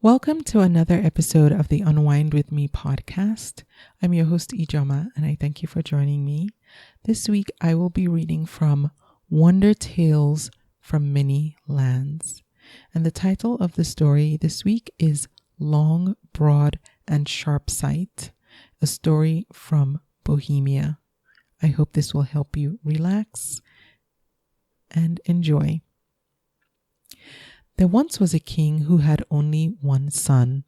Welcome to another episode of the Unwind With Me podcast. I'm your host, Ijoma, and I thank you for joining me. This week, I will be reading from Wonder Tales from Many Lands. And the title of the story this week is Long, Broad, and Sharpsight, a story from Bohemia. I hope this will help you relax and enjoy. There once was a king who had only one son,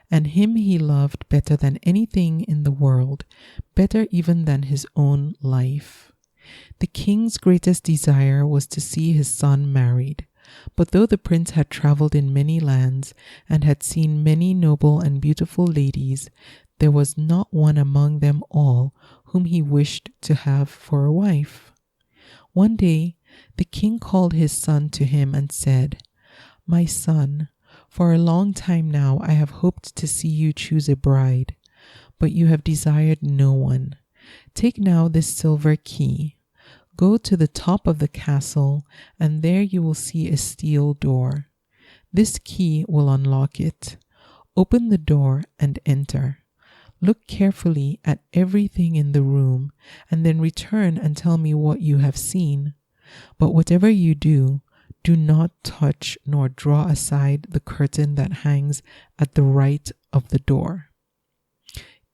and him he loved better than anything in the world, better even than his own life. The king's greatest desire was to see his son married, but though the prince had traveled in many lands and had seen many noble and beautiful ladies, there was not one among them all whom he wished to have for a wife. One day, the king called his son to him and said, "My son, for a long time now I have hoped to see you choose a bride, but you have desired no one. Take now this silver key. Go to the top of the castle, and there you will see a steel door. This key will unlock it. Open the door and enter. Look carefully at everything in the room, and then return and tell me what you have seen. But whatever you do not touch nor draw aside the curtain that hangs at the right of the door.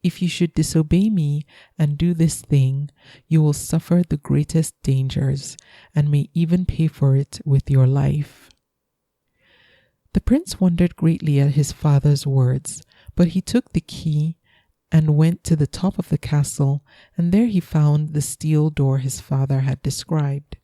If you should disobey me and do this thing, you will suffer the greatest dangers and may even pay for it with your life." The prince wondered greatly at his father's words, but he took the key and went to the top of the castle, and there he found the steel door his father had described.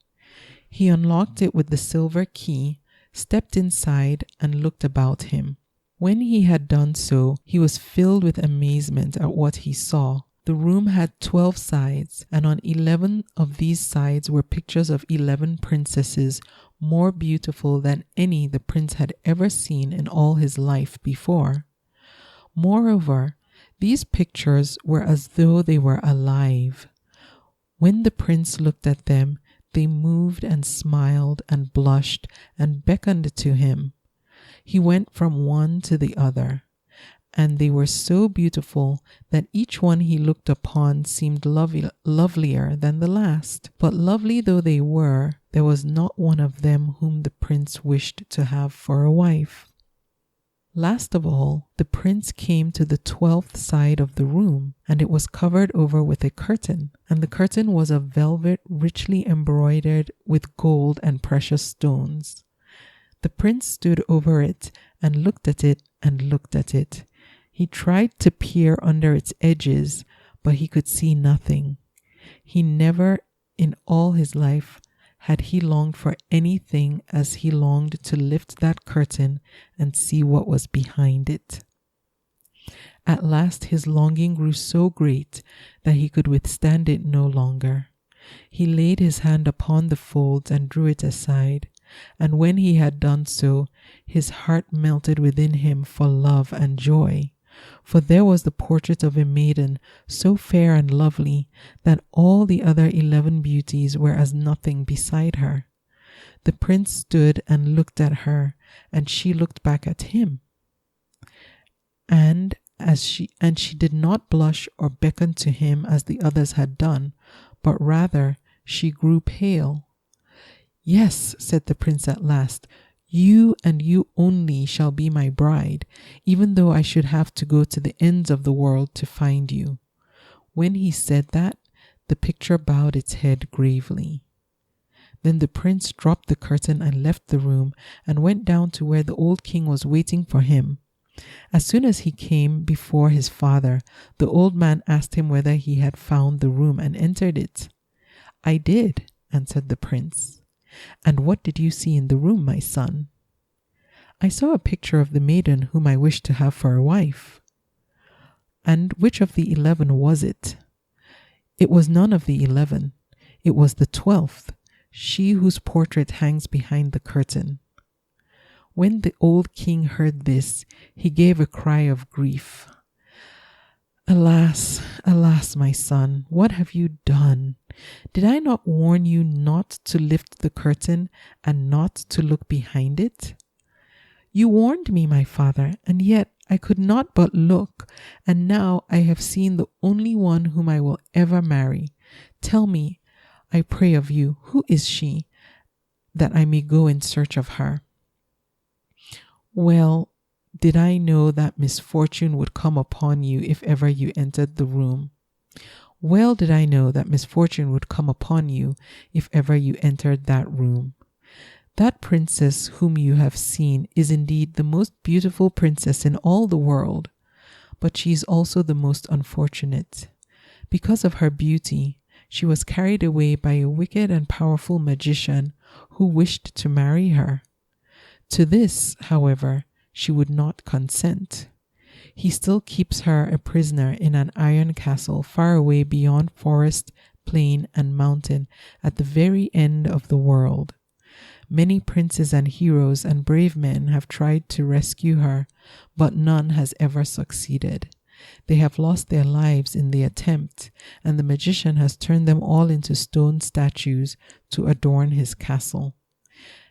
He unlocked it with the silver key, stepped inside, and looked about him. When he had done so, he was filled with amazement at what he saw. The room had 12 sides, and on 11 of these sides were pictures of 11 princesses, more beautiful than any the prince had ever seen in all his life before. Moreover, these pictures were as though they were alive. When the prince looked at them, they moved and smiled and blushed and beckoned to him. He went from one to the other, and they were so beautiful that each one he looked upon seemed lovelier than the last. But lovely though they were, there was not one of them whom the prince wished to have for a wife. Last of all, the prince came to the 12th side of the room, and it was covered over with a curtain, and the curtain was of velvet richly embroidered with gold and precious stones. The prince stood over it and looked at it and looked at it. He tried to peer under its edges, but he could see nothing. He never in all his life had he longed for anything as he longed to lift that curtain and see what was behind it. At last his longing grew so great that he could withstand it no longer. He laid his hand upon the folds and drew it aside, and when he had done so, his heart melted within him for love and joy. For there was the portrait of a maiden so fair and lovely that all the other 11 beauties were as nothing beside her. The prince stood and looked at her, and she looked back at him. And she did not blush or beckon to him as the others had done, but rather she grew pale. "Yes," said the prince at last, "you and you only shall be my bride, even though I should have to go to the ends of the world to find you." When he said that, the picture bowed its head gravely. Then the prince dropped the curtain and left the room and went down to where the old king was waiting for him. As soon as he came before his father, the old man asked him whether he had found the room and entered it. "I did," answered the prince. "And what did you see in the room, my son?" "I saw a picture of the maiden whom I wished to have for a wife." "And which of the 11 was it?" "It was none of the 11. It was the 12th, she whose portrait hangs behind the curtain." When the old king heard this, he gave a cry of grief. "Alas, alas, my son, what have you done? Did I not warn you not to lift the curtain and not to look behind it? You warned me, my father, and yet I could not but look, and now I have seen the only one whom I will ever marry. Tell me, I pray of you, who is she, that I may go in search of her?" "Well, did I know that misfortune would come upon you if ever you entered the room? Well did I know that misfortune would come upon you if ever you entered that room. That princess whom you have seen is indeed the most beautiful princess in all the world, but she is also the most unfortunate. Because of her beauty, she was carried away by a wicked and powerful magician who wished to marry her. To this, however, she would not consent. He still keeps her a prisoner in an iron castle far away beyond forest, plain, and mountain at the very end of the world. Many princes and heroes and brave men have tried to rescue her, but none has ever succeeded. They have lost their lives in the attempt, and the magician has turned them all into stone statues to adorn his castle.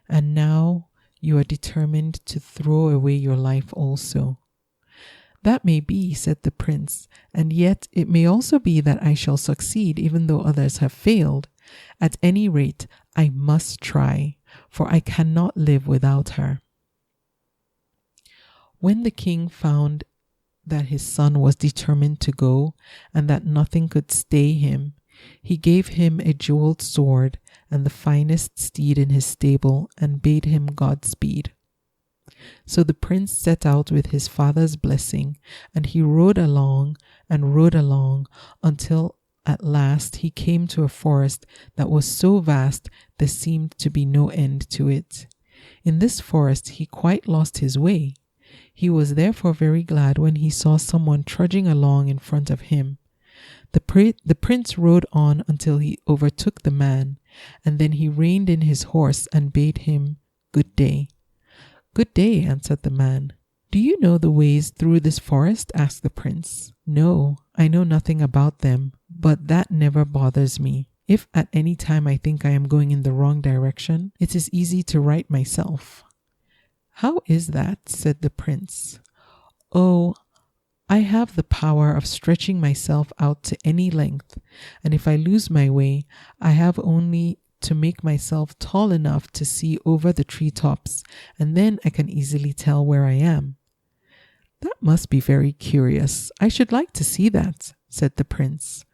And now you are determined to throw away your life also." "That may be," said the prince, "and yet it may also be that I shall succeed even though others have failed. At any rate, I must try, for I cannot live without her." When the king found that his son was determined to go, and that nothing could stay him, he gave him a jeweled sword and the finest steed in his stable, and bade him Godspeed. So the prince set out with his father's blessing, and he rode along until at last he came to a forest that was so vast there seemed to be no end to it. In this forest he quite lost his way. He was therefore very glad when he saw someone trudging along in front of him. The prince rode on until he overtook the man, and then he reined in his horse and bade him good day. "Good day," answered the man. "Do you know the ways through this forest?" asked the prince. "No, I know nothing about them, but that never bothers me. If at any time I think I am going in the wrong direction, it is easy to right myself." "How is that?" said the prince. "Oh, I have the power of stretching myself out to any length, and if I lose my way, I have only to make myself tall enough to see over the treetops, and then I can easily tell where I am." "That must be very curious. I should like to see that," said the prince.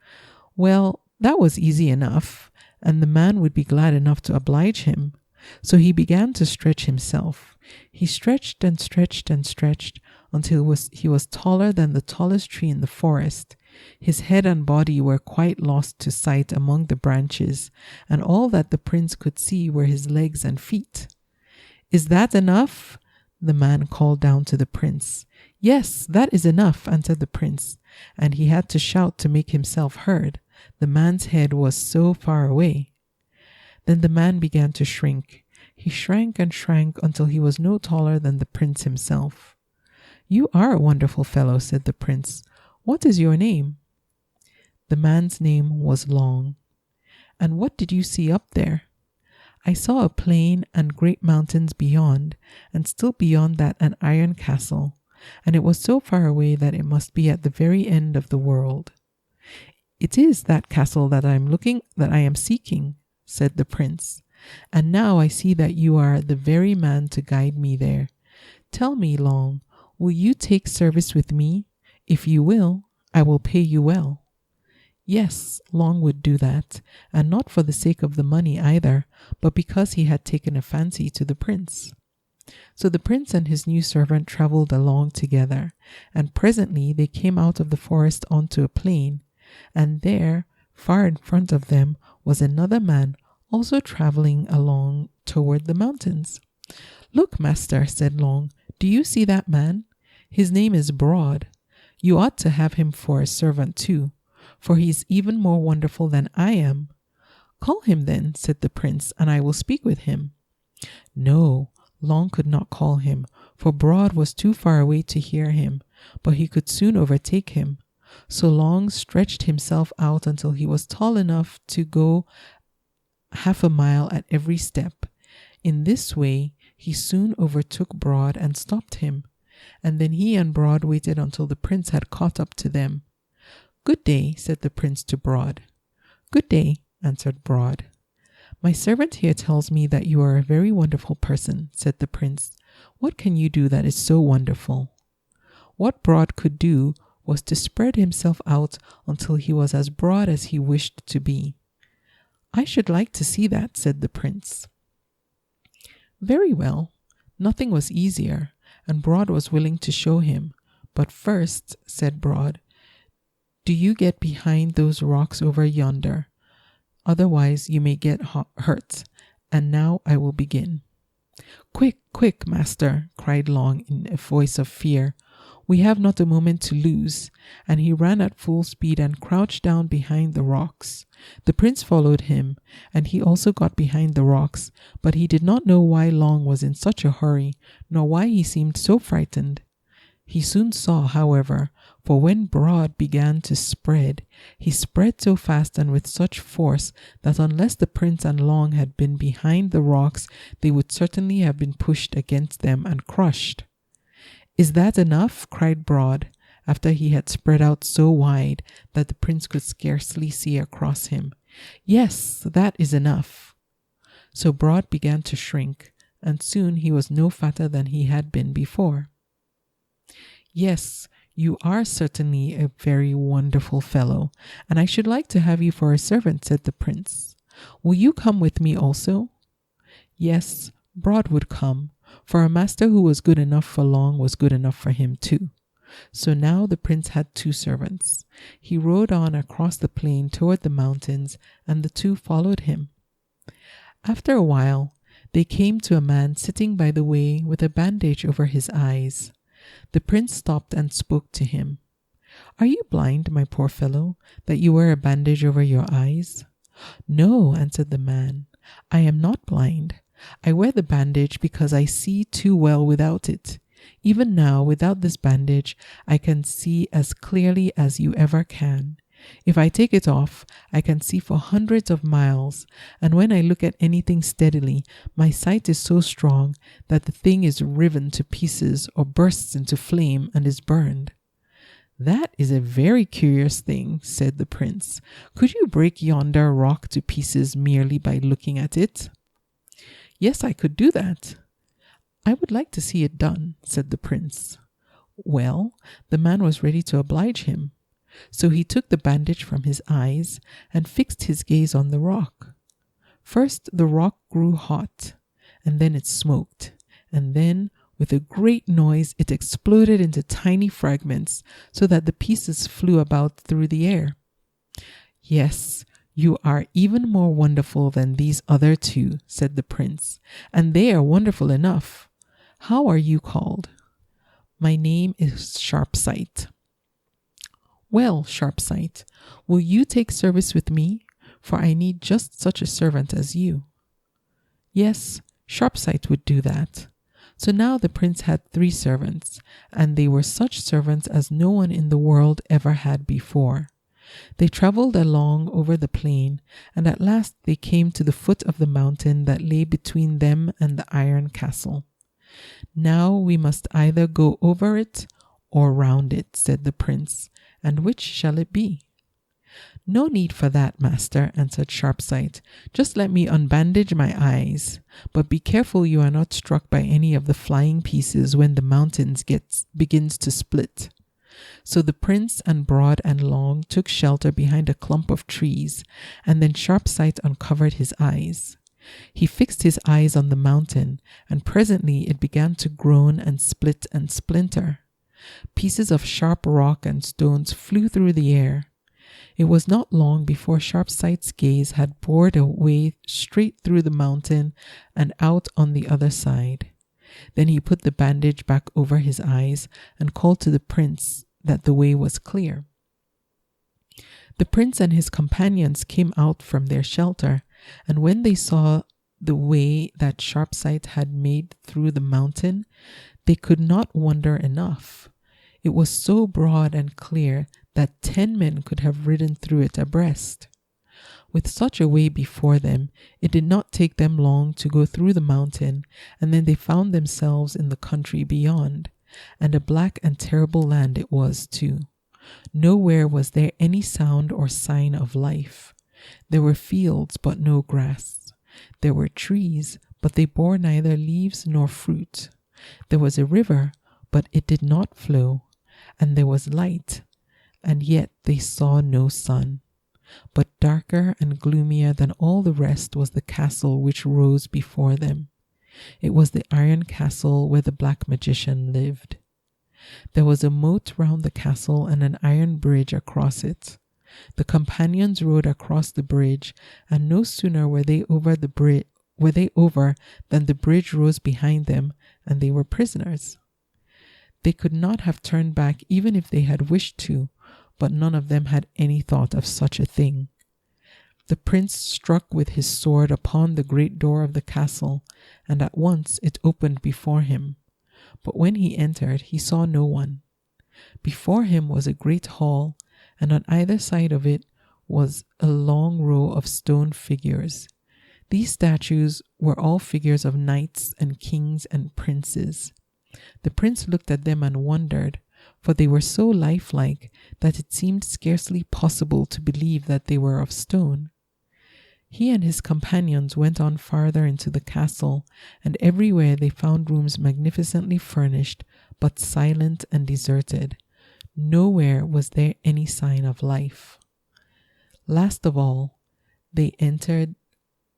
Well, that was easy enough, and the man would be glad enough to oblige him. So he began to stretch himself. He stretched and stretched and stretched until he was taller than the tallest tree in the forest. His head and body were quite lost to sight among the branches, and all that the prince could see were his legs and feet. "Is that enough?" the man called down to the prince. "Yes, that is enough," answered the prince, and he had to shout to make himself heard. The man's head was so far away. Then the man began to shrink. He shrank and shrank until he was no taller than the prince himself. "You are a wonderful fellow," said the prince. "What is your name?" The man's name was Long. "And what did you see up there?" "I saw a plain and great mountains beyond, and still beyond that an iron castle, and it was so far away that it must be at the very end of the world." "It is that castle that I am seeking," said the prince, "and now I see that you are the very man to guide me there. Tell me, Long, will you take service with me? If you will, I will pay you well." Yes, Long would do that, and not for the sake of the money either, but because he had taken a fancy to the prince. So the prince and his new servant traveled along together, and presently they came out of the forest onto a plain, and there, far in front of them, was another man also traveling along toward the mountains. "Look, master," said Long, "do you see that man? His name is Broad. You ought to have him for a servant too, for he is even more wonderful than I am." "Call him then," said the prince, "and I will speak with him." No, Long could not call him, for Broad was too far away to hear him, but he could soon overtake him. So Long stretched himself out until he was tall enough to go half a mile at every step. In this way, he soon overtook Broad and stopped him, and then he and Broad waited until the prince had caught up to them. "Good day," said the prince to Broad. "Good day," answered Broad. "My servant here tells me that you are a very wonderful person," said the prince. "What can you do that is so wonderful?" What Broad could do was to spread himself out until he was as broad as he wished to be. "I should like to see that," said the prince. Very well. Nothing was easier, and Broad was willing to show him. "But first," said Broad, "do you get behind those rocks over yonder. Otherwise you may get hurt. And now I will begin." "Quick, quick, master," cried Long in a voice of fear. "We have not a moment to lose." And he ran at full speed and crouched down behind the rocks. The prince followed him, and he also got behind the rocks, but he did not know why Long was in such a hurry, nor why he seemed so frightened. He soon saw, however, for when Broad began to spread, he spread so fast and with such force that unless the prince and Long had been behind the rocks, they would certainly have been pushed against them and crushed. "Is that enough?" cried Broad, after he had spread out so wide that the prince could scarcely see across him. "Yes, that is enough." So Broad began to shrink, and soon he was no fatter than he had been before. "Yes, you are certainly a very wonderful fellow, and I should like to have you for a servant," said the prince. "Will you come with me also?" Yes, Broad would come, for a master who was good enough for Long was good enough for him too. So now the prince had 2 servants. He rode on across the plain toward the mountains, and the 2 followed him. After a while, they came to a man sitting by the way with a bandage over his eyes. The prince stopped and spoke to him. "Are you blind, my poor fellow, that you wear a bandage over your eyes?" "No," answered the man, "I am not blind. I wear the bandage because I see too well without it. Even now, without this bandage, I can see as clearly as you ever can. If I take it off, I can see for hundreds of miles, and when I look at anything steadily, my sight is so strong that the thing is riven to pieces or bursts into flame and is burned." "That is a very curious thing," said the prince. "Could you break yonder rock to pieces merely by looking at it?" "Yes, I could do that." "I would like to see it done," said the prince. Well, the man was ready to oblige him. So he took the bandage from his eyes and fixed his gaze on the rock. First the rock grew hot, and then it smoked, and then with a great noise it exploded into tiny fragments so that the pieces flew about through the air. "Yes, you are even more wonderful than these other 2, said the prince, "and they are wonderful enough. How are you called?" "My name is Sharpsight." "Well, Sharpsight, will you take service with me? For I need just such a servant as you." Yes, Sharpsight would do that. So now the prince had 3 servants, and they were such servants as no one in the world ever had before. They traveled along over the plain, and at last they came to the foot of the mountain that lay between them and the iron castle. "Now we must either go over it or round it," said the prince. "And which shall it be?" "No need for that, master," answered Sharpsight. "Just let me unbandage my eyes. But be careful you are not struck by any of the flying pieces when the mountains begins to split." So the prince and Broad and Long took shelter behind a clump of trees, and then Sharpsight uncovered his eyes. He fixed his eyes on the mountain, and presently it began to groan and split and splinter. Pieces of sharp rock and stones flew through the air. It was not long before Sharpsight's gaze had bored a way straight through the mountain and out on the other side. Then he put the bandage back over his eyes and called to the prince that the way was clear. The prince and his companions came out from their shelter, and when they saw the way that Sharpsight had made through the mountain, they could not wonder enough. It was so broad and clear that 10 men could have ridden through it abreast. With such a way before them, it did not take them long to go through the mountain, and then they found themselves in the country beyond, and a black and terrible land it was too. Nowhere was there any sound or sign of life. There were fields, but no grass. There were trees, but they bore neither leaves nor fruit. There was a river, but it did not flow, and there was light, and yet they saw no sun. But darker and gloomier than all the rest was the castle which rose before them. It was the iron castle where the black magician lived. There was a moat round the castle and an iron bridge across it. The companions rode across the bridge, and no sooner were they over than the bridge rose behind them, and they were prisoners. They could not have turned back even if they had wished to, but none of them had any thought of such a thing. The prince struck with his sword upon the great door of the castle, and at once it opened before him. But when he entered, he saw no one. Before him was a great hall, and on either side of it was a long row of stone figures. These statues were all figures of knights and kings and princes. The prince looked at them and wondered, for they were so lifelike that it seemed scarcely possible to believe that they were of stone. He and his companions went on farther into the castle, and everywhere they found rooms magnificently furnished, but silent and deserted. Nowhere was there any sign of life. Last of all, they entered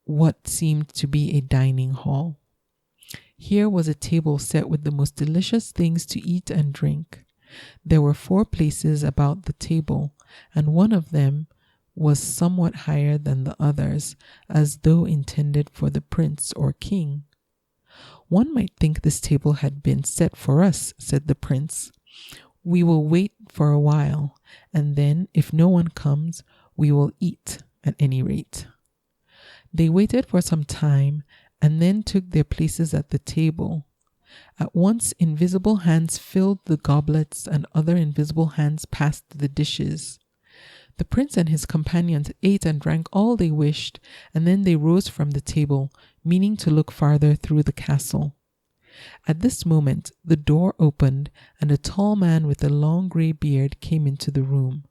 what seemed to be a dining hall. Here was a table set with the most delicious things to eat and drink. There were 4 places about the table, and one of them was somewhat higher than the others, as though intended for the prince or king. "One might think this table had been set for us," said the prince. "We will wait for a while, and then, if no one comes, we will eat at any rate." They waited for some time, and then took their places at the table. At once invisible hands filled the goblets, and other invisible hands passed the dishes. The prince and his companions ate and drank all they wished, and then they rose from the table, meaning to look farther through the castle. At this moment the door opened, and a tall man with a long grey beard came into the room.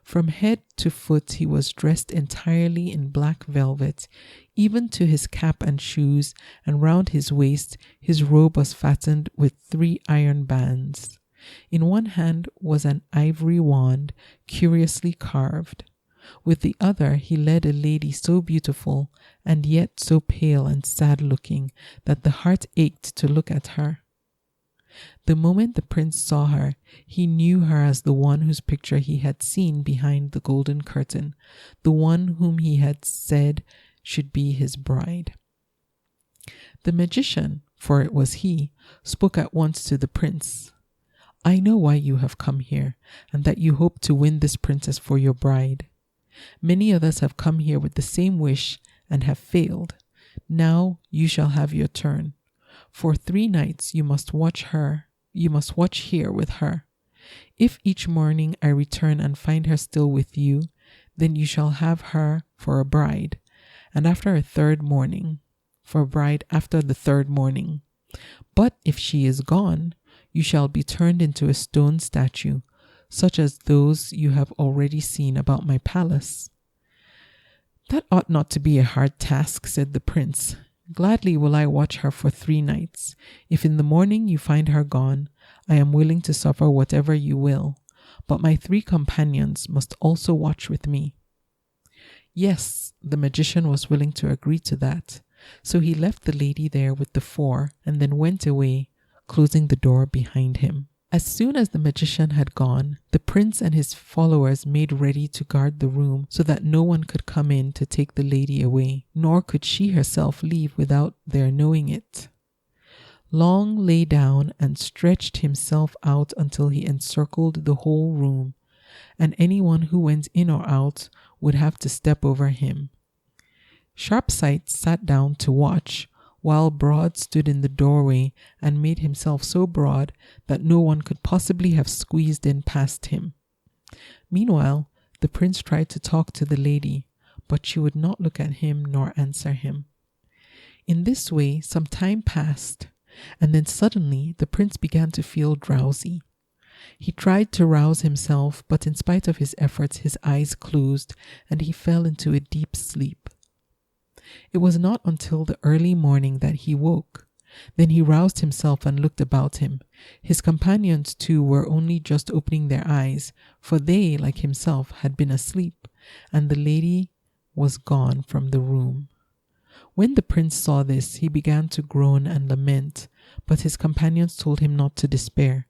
From head to foot he was dressed entirely in black velvet, even to his cap and shoes, and round his waist his robe was fastened with 3 iron bands. In one hand was an ivory wand, curiously carved. With the other he led a lady so beautiful, and yet so pale and sad-looking, that the heart ached to look at her. The moment the prince saw her, he knew her as the one whose picture he had seen behind the golden curtain, the one whom he had said should be his bride. The magician, for it was he, spoke at once to the prince. "I know why you have come here, and that you hope to win this princess for your bride. Many others have come here with the same wish and have failed. Now you shall have your turn. For 3 nights you must watch here with her. If each morning I return and find her still with you, then you shall have her for a bride, and after the 3rd morning. But if she is gone, you shall be turned into a stone statue, such as those you have already seen about my palace." "That ought not to be a hard task," said the prince. "Gladly will I watch her for 3 nights. If in the morning you find her gone, I am willing to suffer whatever you will, but my 3 companions must also watch with me." Yes, the magician was willing to agree to that, so he left the lady there with the 4 and then went away, closing the door behind him. As soon as the magician had gone, the prince and his followers made ready to guard the room so that no one could come in to take the lady away, nor could she herself leave without their knowing it. Long lay down and stretched himself out until he encircled the whole room, and anyone who went in or out would have to step over him. Sharpsight sat down to watch, while Broad stood in the doorway and made himself so broad that no one could possibly have squeezed in past him. Meanwhile, the prince tried to talk to the lady, but she would not look at him nor answer him. In this way, some time passed, and then suddenly the prince began to feel drowsy. He tried to rouse himself, but in spite of his efforts, his eyes closed, and he fell into a deep sleep. It was not until the early morning that he woke. Then he roused himself and looked about him. His companions, too, were only just opening their eyes, for they, like himself, had been asleep, and the lady was gone from the room. When the prince saw this, he began to groan and lament, but his companions told him not to despair.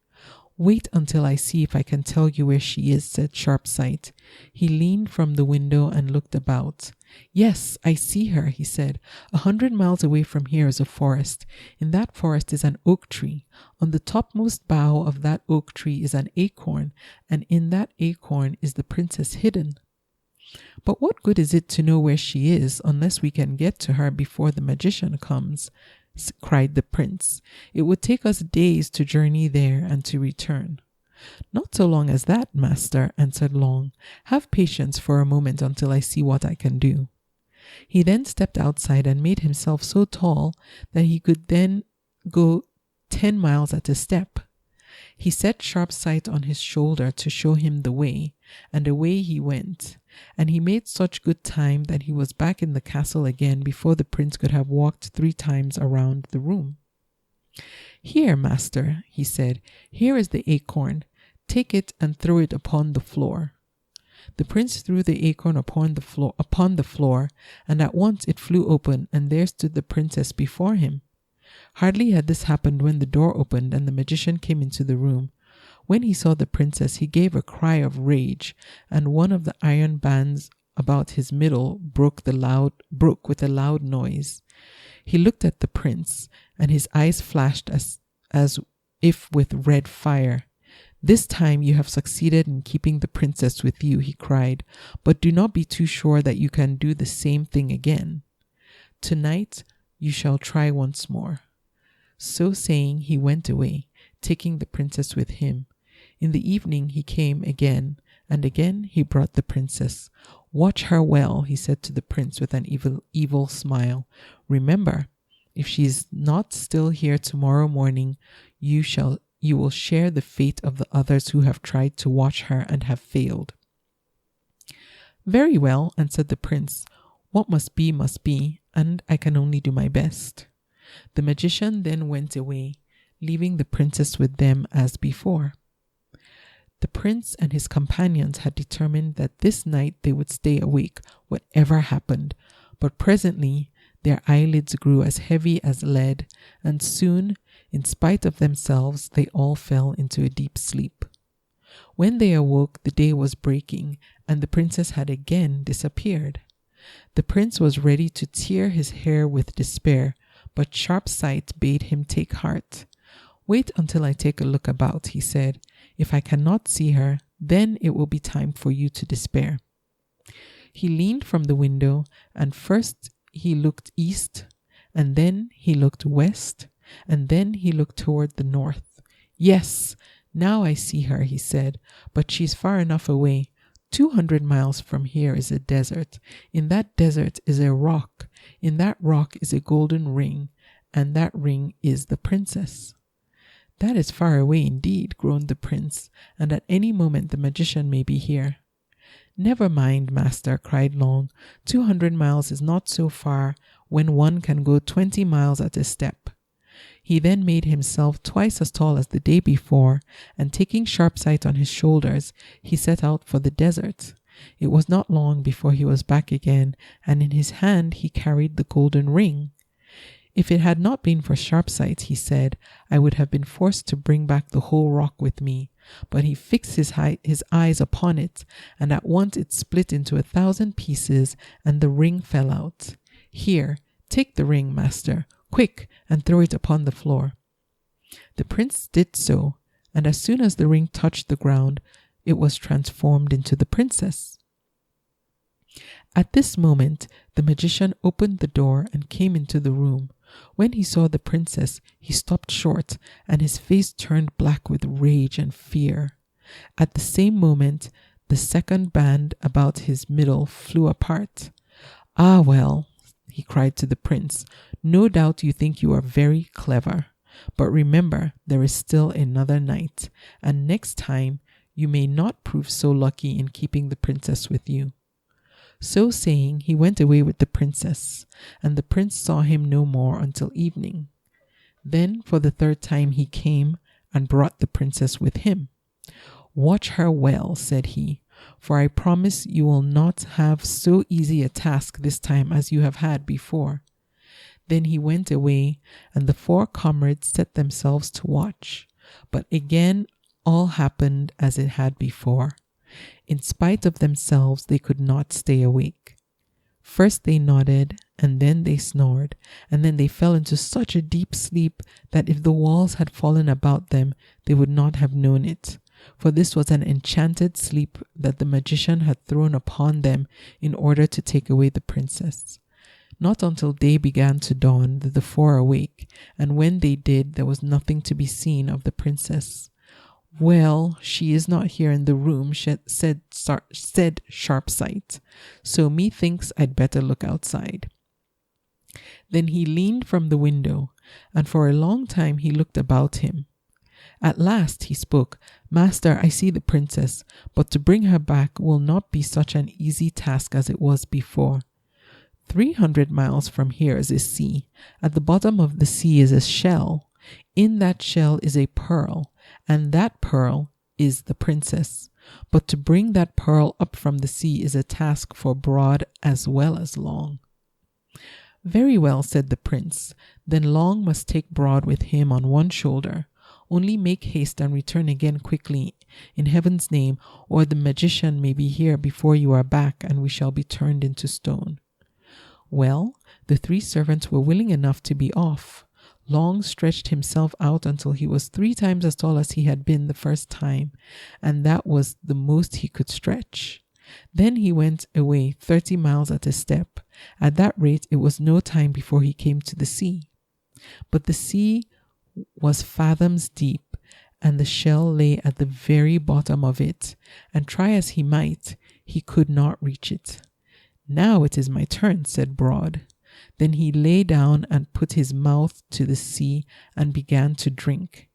"Wait until I see if I can tell you where she is," said Sharpsight. He leaned from the window and looked about. "Yes, I see her," he said. 100 miles away from here is a forest. In that forest is an oak tree. On the topmost bough of that oak tree is an acorn, and in that acorn is the princess hidden." "But what good is it to know where she is unless we can get to her before the magician comes?" cried the prince. "It would take us days to journey there and to return." "Not so long as that, master," answered Long. "Have patience for a moment until I see what I can do." He then stepped outside and made himself so tall that he could then go 10 miles at a step. He set Sharpsight on his shoulder to show him the way, and away he went. And he made such good time that he was back in the castle again before the prince could have walked 3 times around the room. "Here, master," he said, "here is the acorn. Take it and throw it upon the floor." The prince threw the acorn upon the floor, and at once it flew open, and there stood the princess before him. Hardly had this happened when the door opened and the magician came into the room. When he saw the princess, he gave a cry of rage, and one of the iron bands about his middle broke with a loud noise. He looked at the prince, and his eyes flashed as if with red fire. "This time you have succeeded in keeping the princess with you," he cried, "but do not be too sure that you can do the same thing again. Tonight you shall try once more." So saying, he went away, taking the princess with him. In the evening he came again, and again he brought the princess. "Watch her well," he said to the prince with an evil smile. "Remember, if she is not still here tomorrow morning, you will share the fate of the others who have tried to watch her and have failed." "Very well," answered the prince. "What must be, and I can only do my best." The magician then went away, leaving the princess with them as before. The prince and his companions had determined that this night they would stay awake, whatever happened, but presently their eyelids grew as heavy as lead, and soon, in spite of themselves, they all fell into a deep sleep. When they awoke, the day was breaking, and the princess had again disappeared. The prince was ready to tear his hair with despair, but Sharpsight bade him take heart. "Wait until I take a look about," he said. "If I cannot see her, then it will be time for you to despair." He leaned from the window, and first he looked east, and then he looked west, and then he looked toward the north. "Yes, now I see her," he said, "but she's far enough away. 200 miles from here is a desert. In that desert is a rock. In that rock is a golden ring, and that ring is the princess." "That is far away indeed," groaned the prince, "and at any moment the magician may be here." "Never mind, master," cried Long. 200 miles is not so far when one can go 20 miles at a step." He then made himself twice as tall as the day before, and taking Sharpsight on his shoulders, he set out for the desert. It was not long before he was back again, and in his hand he carried the golden ring. "If it had not been for Sharpsight," he said, "I would have been forced to bring back the whole rock with me." But he fixed his eyes upon it, and at once it split into 1,000 pieces, and the ring fell out. "Here, take the ring, master, quick, and throw it upon the floor." The prince did so, and as soon as the ring touched the ground, it was transformed into the princess. At this moment, the magician opened the door and came into the room. When he saw the princess, he stopped short, and his face turned black with rage and fear. At the same moment, the second band about his middle flew apart. "Ah, well," he cried to the prince, "no doubt you think you are very clever. But remember, there is still another night, and next time you may not prove so lucky in keeping the princess with you." So saying, he went away with the princess, and the prince saw him no more until evening. Then for the third time he came and brought the princess with him. "Watch her well," said he, "for I promise you will not have so easy a task this time as you have had before." Then he went away, and the four comrades set themselves to watch. But again all happened as it had before. In spite of themselves, they could not stay awake. First they nodded, and then they snored, and then they fell into such a deep sleep that if the walls had fallen about them, they would not have known it. For this was an enchanted sleep that the magician had thrown upon them in order to take away the princess. Not until day began to dawn did the four awake, and when they did, there was nothing to be seen of the princess. "Well, she is not here in the room," said Sharpsight, "so methinks I'd better look outside." Then he leaned from the window, and for a long time he looked about him. At last he spoke. "Master, I see the princess, but to bring her back will not be such an easy task as it was before. 300 miles from here is a sea. At the bottom of the sea is a shell. In that shell is a pearl, and that pearl is the princess. But to bring that pearl up from the sea is a task for Broad as well as Long." "Very well," said the prince. "Then Long must take Broad with him on one shoulder. Only make haste and return again quickly, in heaven's name, or the magician may be here before you are back, and we shall be turned into stone." Well, the three servants were willing enough to be off. Long stretched himself out until he was 3 times as tall as he had been the first time, and that was the most he could stretch. Then he went away 30 miles at a step. At that rate, it was no time before he came to the sea. But the sea was fathoms deep, and the shell lay at the very bottom of it, and try as he might, he could not reach it. "Now it is my turn," said Broad. Then he lay down and put his mouth to the sea and began to drink.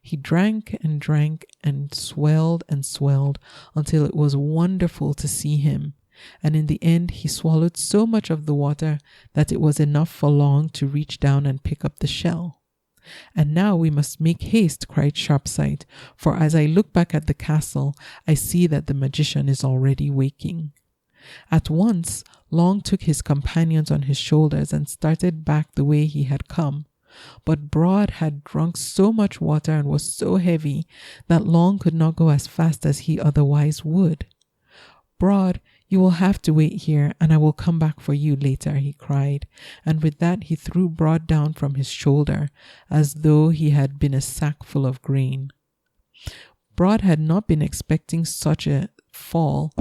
He drank and swelled until it was wonderful to see him. And in the end he swallowed so much of the water that it was enough for Long to reach down and pick up the shell. "And now we must make haste," cried Sharpsight, "for as I look back at the castle, I see that the magician is already waking." At once, Long took his companions on his shoulders and started back the way he had come. But Broad had drunk so much water and was so heavy that Long could not go as fast as he otherwise would. "Broad, you will have to wait here, and I will come back for you later," he cried, and with that he threw Broad down from his shoulder, as though he had been a sack full of grain. Broad had not been expecting such a fall,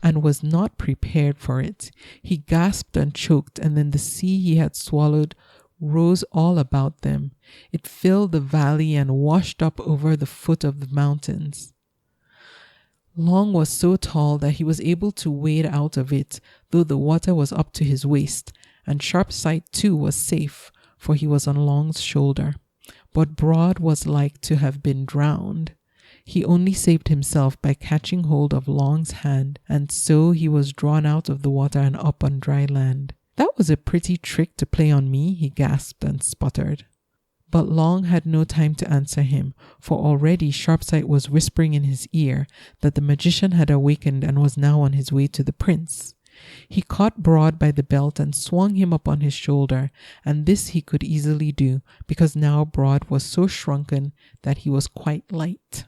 and was not prepared for it. He gasped and choked, and then the sea he had swallowed rose all about them. It filled the valley and washed up over the foot of the mountains. Long was so tall that he was able to wade out of it, though the water was up to his waist, and Sharpsight too was safe, for he was on Long's shoulder. But Broad was like to have been drowned. He only saved himself by catching hold of Long's hand, and so he was drawn out of the water and up on dry land. "That was a pretty trick to play on me," he gasped and sputtered. But Long had no time to answer him, for already Sharpsight was whispering in his ear that the magician had awakened and was now on his way to the prince. He caught Broad by the belt and swung him up on his shoulder, and this he could easily do, because now Broad was so shrunken that he was quite light.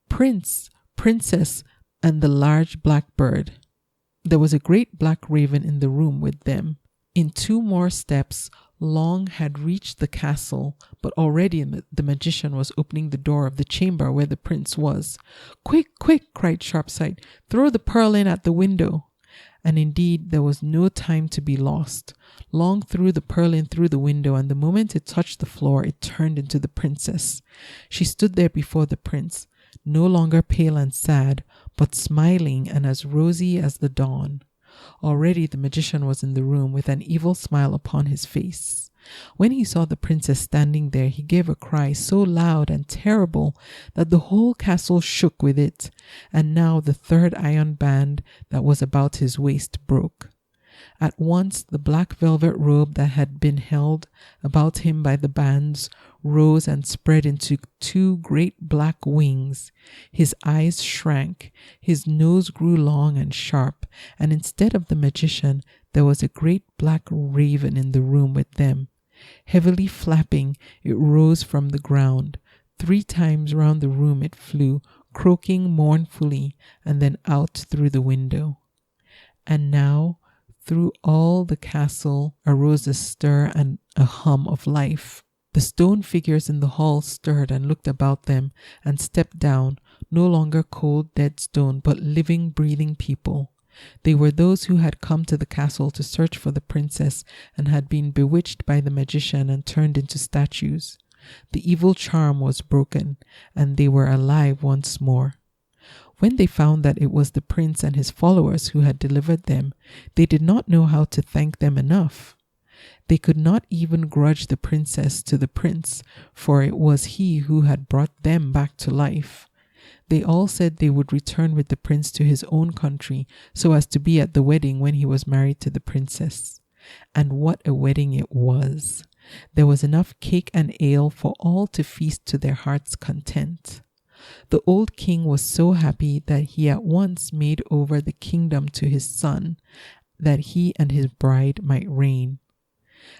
"Prince, princess, and the large black bird." There was a great black raven in the room with them. In 2 more steps, Long had reached the castle, but already the magician was opening the door of the chamber where the prince was. "Quick, quick," cried Sharpsight, "throw the pearl in at the window." And indeed, there was no time to be lost. Long threw the pearl in through the window, and the moment it touched the floor, it turned into the princess. She stood there before the prince, no longer pale and sad, but smiling and as rosy as the dawn. Already the magician was in the room with an evil smile upon his face. When he saw the princess standing there, he gave a cry so loud and terrible that the whole castle shook with it, and now the third iron band that was about his waist broke. At once the black velvet robe that had been held about him by the bands rose and spread into two great black wings. His eyes shrank, his nose grew long and sharp, and instead of the magician, there was a great black raven in the room with them. Heavily flapping, it rose from the ground. 3 times round the room it flew, croaking mournfully, and then out through the window. And now, through all the castle arose a stir and a hum of life. The stone figures in the hall stirred and looked about them and stepped down, no longer cold dead stone, but living, breathing people. They were those who had come to the castle to search for the princess and had been bewitched by the magician and turned into statues. The evil charm was broken, and they were alive once more. When they found that it was the prince and his followers who had delivered them, they did not know how to thank them enough. They could not even grudge the princess to the prince, for it was he who had brought them back to life. They all said they would return with the prince to his own country so as to be at the wedding when he was married to the princess. And what a wedding it was! There was enough cake and ale for all to feast to their heart's content. The old king was so happy that he at once made over the kingdom to his son, that he and his bride might reign.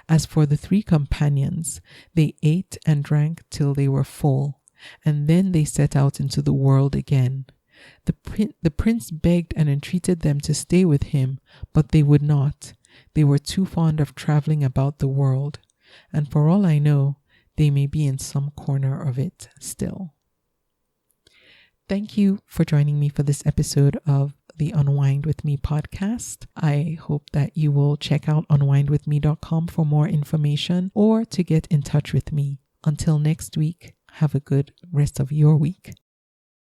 As for the 3 companions, they ate and drank till they were full, and then they set out into the world again. The prince begged and entreated them to stay with him, but they would not. They were too fond of traveling about the world, and for all I know, they may be in some corner of it still. Thank you for joining me for this episode of the Unwind With Me podcast. I hope that you will check out unwindwithme.com for more information or to get in touch with me. Until next week, have a good rest of your week.